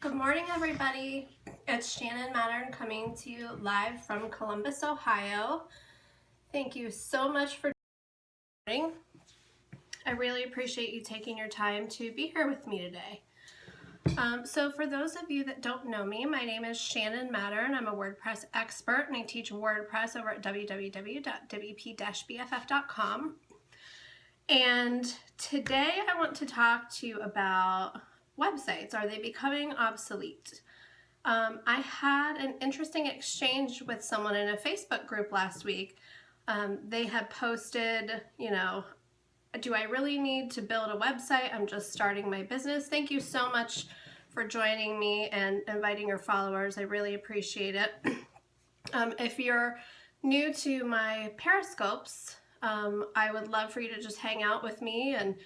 Good morning, everybody. It's Shannon Mattern coming to you live from Columbus, Ohio. Thank you so much for joining. I really appreciate you taking your time to be here with me today. So for those of you that don't know me, my name is Shannon Mattern. I'm a WordPress expert and I teach WordPress over at www.wp-bff.com. And today I want to talk to you about websites. Are they becoming obsolete? I had an interesting exchange with someone in a Facebook group last week. They had posted, do I really need to build a website? I'm just starting my business. Thank you so much for joining me and inviting your followers. I really appreciate it. If you're new to my Periscopes, I would love for you to just hang out with me and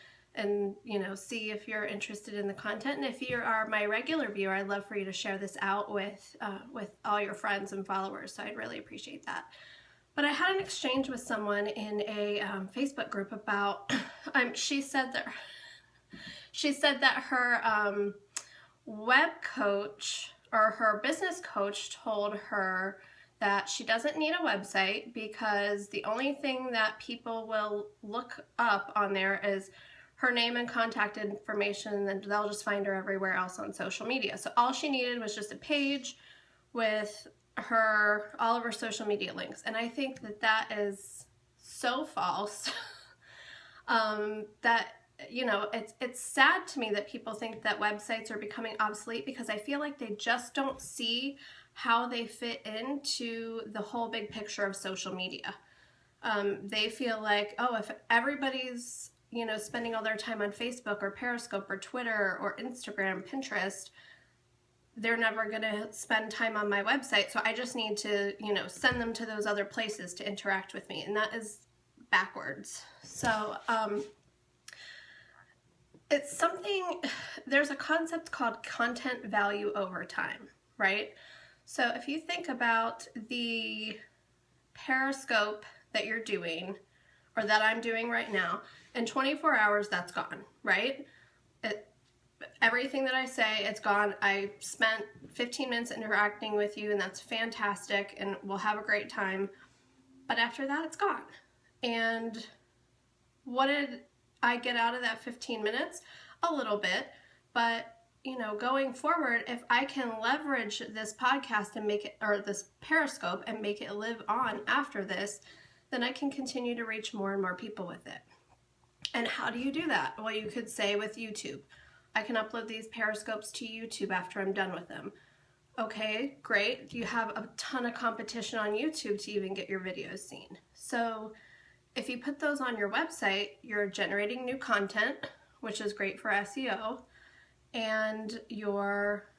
see if you're interested in the content. And if you are my regular viewer, I'd love for you to share this out with all your friends and followers. So I'd really appreciate that. But I had an exchange with someone in a Facebook group about, she said that her web coach or her business coach told her that she doesn't need a website because the only thing that people will look up on there is her name and contact information, and then they'll just find her everywhere else on social media. So all she needed was just a page with all of her social media links. And I think that that is so false that, it's sad to me that people think that websites are becoming obsolete because I feel like they just don't see how they fit into the whole big picture of social media. They feel like, oh, if everybody's spending all their time on Facebook or Periscope or Twitter or Instagram, Pinterest, they're never going to spend time on my website. So I just need to, send them to those other places to interact with me. And that is backwards. So it's something, there's a concept called content value over time, right? So if you think about the Periscope that you're doing or that I'm doing right now, in 24 hours, that's gone, right? Everything that I say, it's gone. I spent 15 minutes interacting with you, and that's fantastic, and we'll have a great time. But after that, it's gone. And what did I get out of that 15 minutes? A little bit. But, going forward, if I can leverage this podcast and make it, or this Periscope, and make it live on after this, then I can continue to reach more and more people with it. And how do you do that? Well, you could say with YouTube. I can upload these Periscopes to YouTube after I'm done with them. Okay, great. You have a ton of competition on YouTube to even get your videos seen. So if you put those on your website, you're generating new content, which is great for SEO, and you're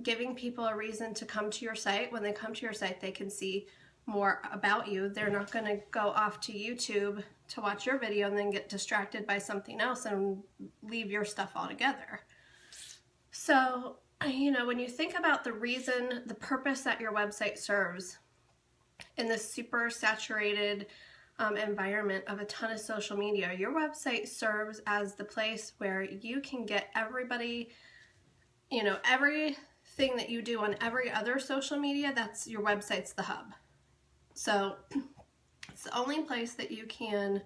giving people a reason to come to your site. When they come to your site, they can see more about you. They're not going to go off to YouTube to watch your video and then get distracted by something else and leave your stuff altogether. So, when you think about the purpose that your website serves in this super saturated environment of a ton of social media, your website serves as the place where you can get everybody, everything that you do on every other social media, that's your website's the hub. So it's the only place that you can,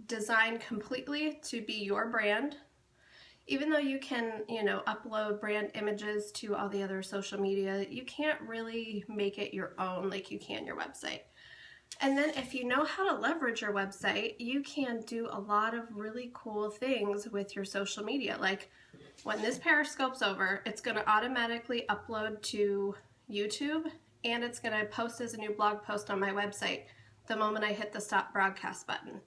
design completely to be your brand. Even though you can, upload brand images to all the other social media, you can't really make it your own like you can your website. And then if you know how to leverage your website, you can do a lot of really cool things with your social media. Like when this Periscope's over, it's going to automatically upload to YouTube, and it's going to post as a new blog post on my website the moment I hit the stop broadcast button.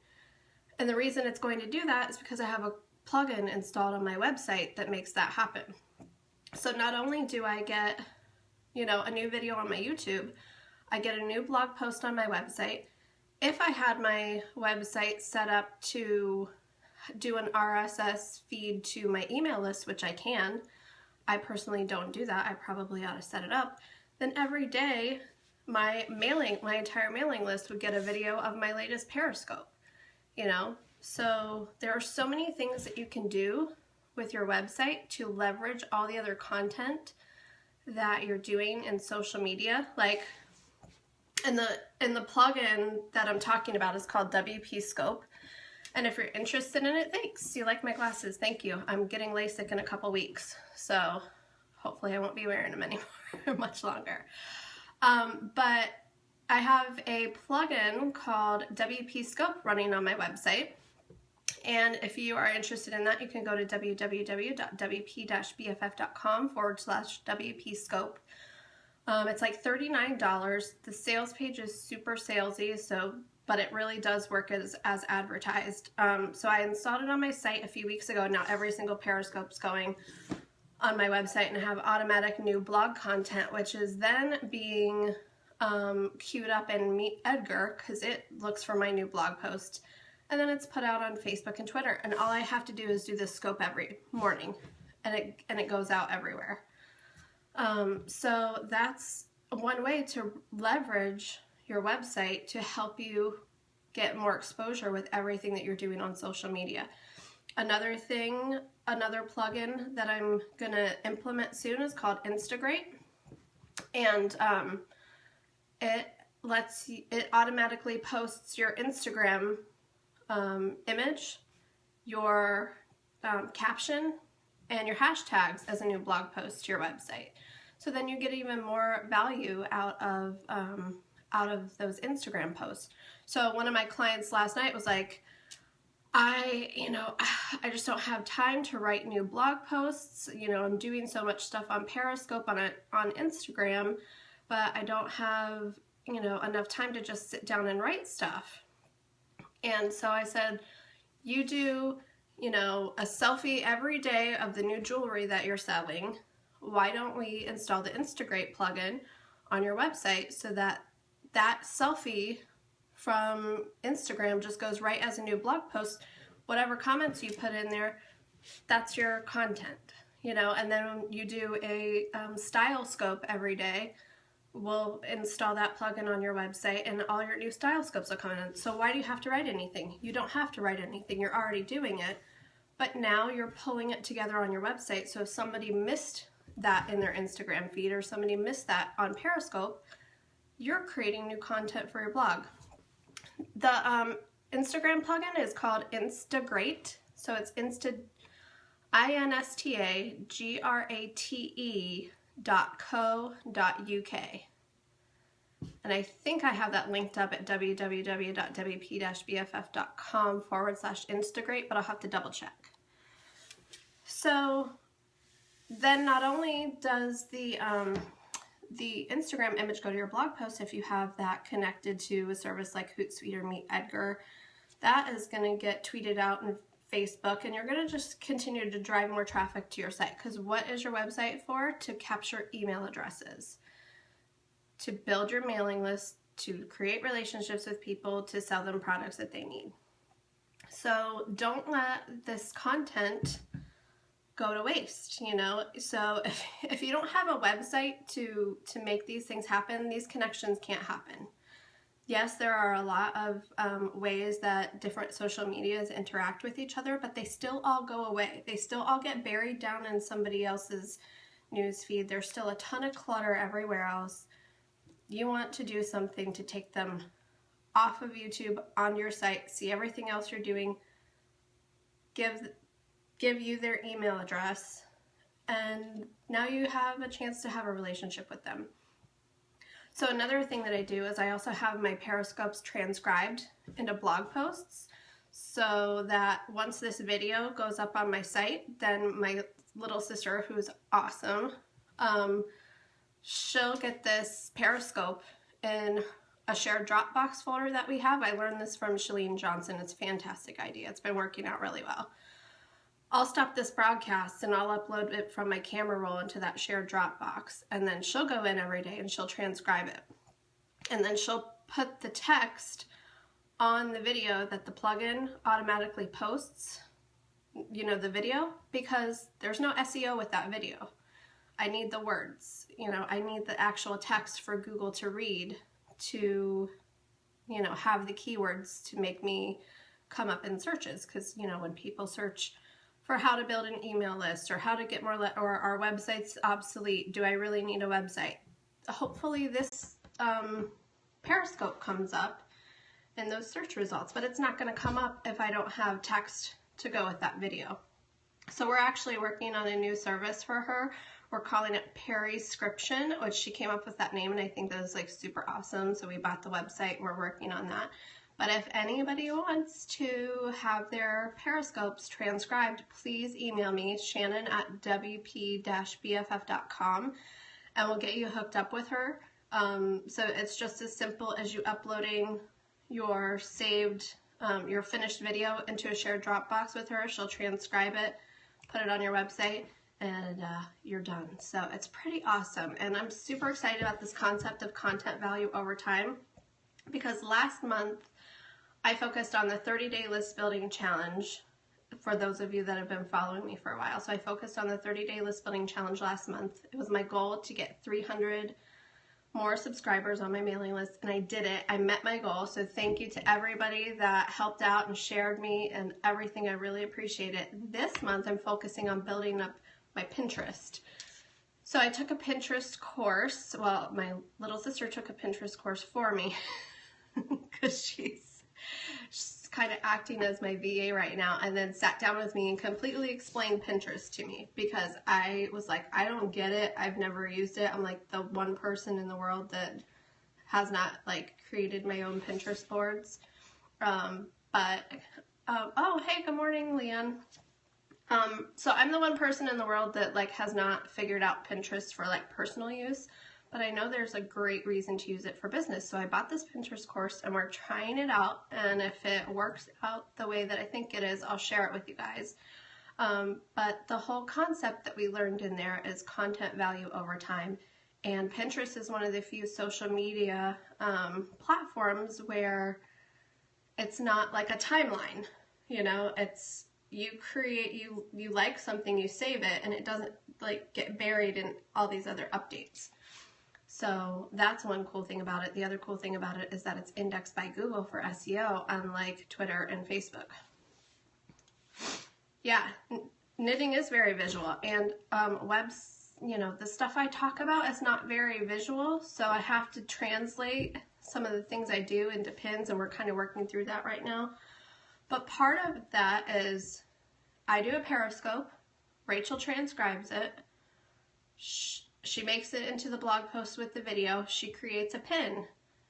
And the reason it's going to do that is because I have a plugin installed on my website that makes that happen. So not only do I get, a new video on my YouTube, I get a new blog post on my website. If I had my website set up to do an RSS feed to my email list, which I can, I personally don't do that. I probably ought to set it up. Then every day, my entire mailing list would get a video of my latest Periscope. So there are so many things that you can do with your website to leverage all the other content that you're doing in social media. Like, and the plugin that I'm talking about is called WP Scope. And if you're interested in it, thanks. You like my glasses? Thank you. I'm getting LASIK in a couple weeks, so hopefully I won't be wearing them anymore much longer. But I have a plugin called WP Scope running on my website. And if you are interested in that, you can go to www.wp-bff.com/WP Scope. It's like $39. The sales page is super salesy, but it really does work as advertised. So I installed it on my site a few weeks ago. Now every single Periscope's going on my website, and I have automatic new blog content, which is then being queued up in Meet Edgar because it looks for my new blog post. And then it's put out on Facebook and Twitter. And all I have to do is do this scope every morning, and it goes out everywhere. So that's one way to leverage your website to help you get more exposure with everything that you're doing on social media. Another plugin that I'm gonna implement soon is called Instagrate, and it automatically posts your Instagram image, your caption, and your hashtags as a new blog post to your website. So then you get even more value out of those Instagram posts. So one of my clients last night was like, I just don't have time to write new blog posts. I'm doing so much stuff on Periscope on Instagram, but I don't have, enough time to just sit down and write stuff. And so I said, you do, a selfie every day of the new jewelry that you're selling. Why don't we install the Instagrate plugin on your website so that selfie from Instagram just goes right as a new blog post? Whatever comments you put in there, that's your content, and then you do a style scope every day. We'll install that plugin on your website, and all your new style scopes will come in. So why do you have to write anything? You don't have to write anything. You're already doing it, but now you're pulling it together on your website. So if somebody missed that in their Instagram feed, or somebody missed that on Periscope, you're creating new content for your blog. The Instagram plugin is called Instagrate. So it's instagrate.co.uk. And I think I have that linked up at www.wp-bff.com/Instagrate, but I'll have to double check. So then not only does the Instagram image go to your blog post, if you have that connected to a service like Hootsuite or Meet Edgar, that is going to get tweeted out in Facebook, and you're going to just continue to drive more traffic to your site. Because what is your website for? To capture email addresses, to build your mailing list, to create relationships with people, to sell them products that they need. So don't let this content go to waste, So if you don't have a website to make these things happen, these connections can't happen. Yes, there are a lot of ways that different social medias interact with each other, but they still all go away. They still all get buried down in somebody else's news feed. There's still a ton of clutter everywhere else. You want to do something to take them off of YouTube, on your site, see everything else you're doing, give you their email address, and now you have a chance to have a relationship with them. So another thing that I do is I also have my Periscopes transcribed into blog posts, so that once this video goes up on my site, then my little sister, who's awesome, she'll get this Periscope in a shared Dropbox folder that we have. I learned this from Shalene Johnson. It's a fantastic idea. It's been working out really well. I'll stop this broadcast and I'll upload it from my camera roll into that shared Dropbox, and then she'll go in every day and she'll transcribe it. And then she'll put the text on the video that the plugin automatically posts, the video, because there's no SEO with that video. I need the words, I need the actual text for Google to read, to, have the keywords to make me come up in searches, because you know, when people search for how to build an email list or how to get more, or our website's obsolete, do I really need a website? Hopefully this Periscope comes up in those search results, but it's not going to come up if I don't have text to go with that video. So we're actually working on a new service for her. We're calling it Periscription, which she came up with that name, and I think that was like super awesome. So we bought the website, we're working on that. But if anybody wants to have their Periscopes transcribed, please email me, shannon@wp-bff.com, and we'll get you hooked up with her. So it's just as simple as you uploading your saved, your finished video into a shared Dropbox with her. She'll transcribe it, put it on your website, and you're done. So it's pretty awesome. And I'm super excited about this concept of content value over time, because last month I focused on the 30-day list building challenge for those of you that have been following me for a while. So I focused on the 30-day list building challenge last month. It was my goal to get 300 more subscribers on my mailing list, and I did it. I met my goal. So thank you to everybody that helped out and shared me and everything. I really appreciate it. This month I'm focusing on building up my Pinterest. So I took a Pinterest course. Well, my little sister took a Pinterest course for me because she's kind of acting as my VA right now, and then sat down with me and completely explained Pinterest to me, because I was like, I don't get it. I've never used it. I'm like the one person in the world that has not like created my own Pinterest boards. Oh, hey, good morning, Leanne. So I'm the one person in the world that like has not figured out Pinterest for like personal use, but I know there's a great reason to use it for business. So I bought this Pinterest course and we're trying it out, and if it works out the way that I think it is, I'll share it with you guys. But the whole concept that we learned in there is content value over time. And Pinterest is one of the few social media platforms where it's not like a timeline. You know, it's you create, you like something, you save it, and it doesn't like get buried in all these other updates. So that's one cool thing about it. The other cool thing about it is that it's indexed by Google for SEO, unlike Twitter and Facebook. Yeah, knitting is very visual, and webs, you know, the stuff I talk about is not very visual, so I have to translate some of the things I do into pins, and we're kind of working through that right now. But part of that is I do a Periscope, Rachel transcribes it, she makes it into the blog post with the video, she creates a pin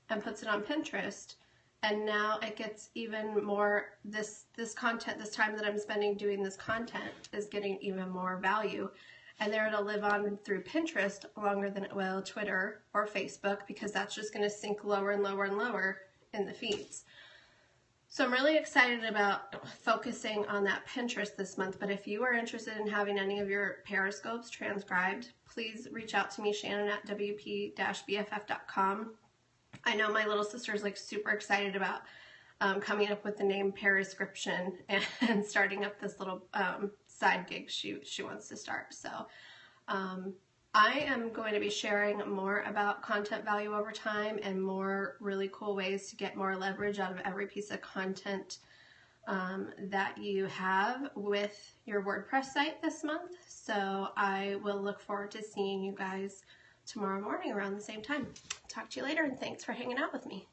and puts it on Pinterest, and now it gets even more, this content, this time that I'm spending doing this content is getting even more value, and there it'll live on through Pinterest longer than it will Twitter or Facebook, because that's just going to sink lower and lower and lower in the feeds. So I'm really excited about focusing on that Pinterest this month, but if you are interested in having any of your Periscopes transcribed, please reach out to me, shannon@wp-bff.com. I know my little sister is like super excited about coming up with the name Periscription and starting up this little side gig she wants to start. So I am going to be sharing more about content value over time and more really cool ways to get more leverage out of every piece of content that you have with your WordPress site this month. So I will look forward to seeing you guys tomorrow morning around the same time. Talk to you later, and thanks for hanging out with me.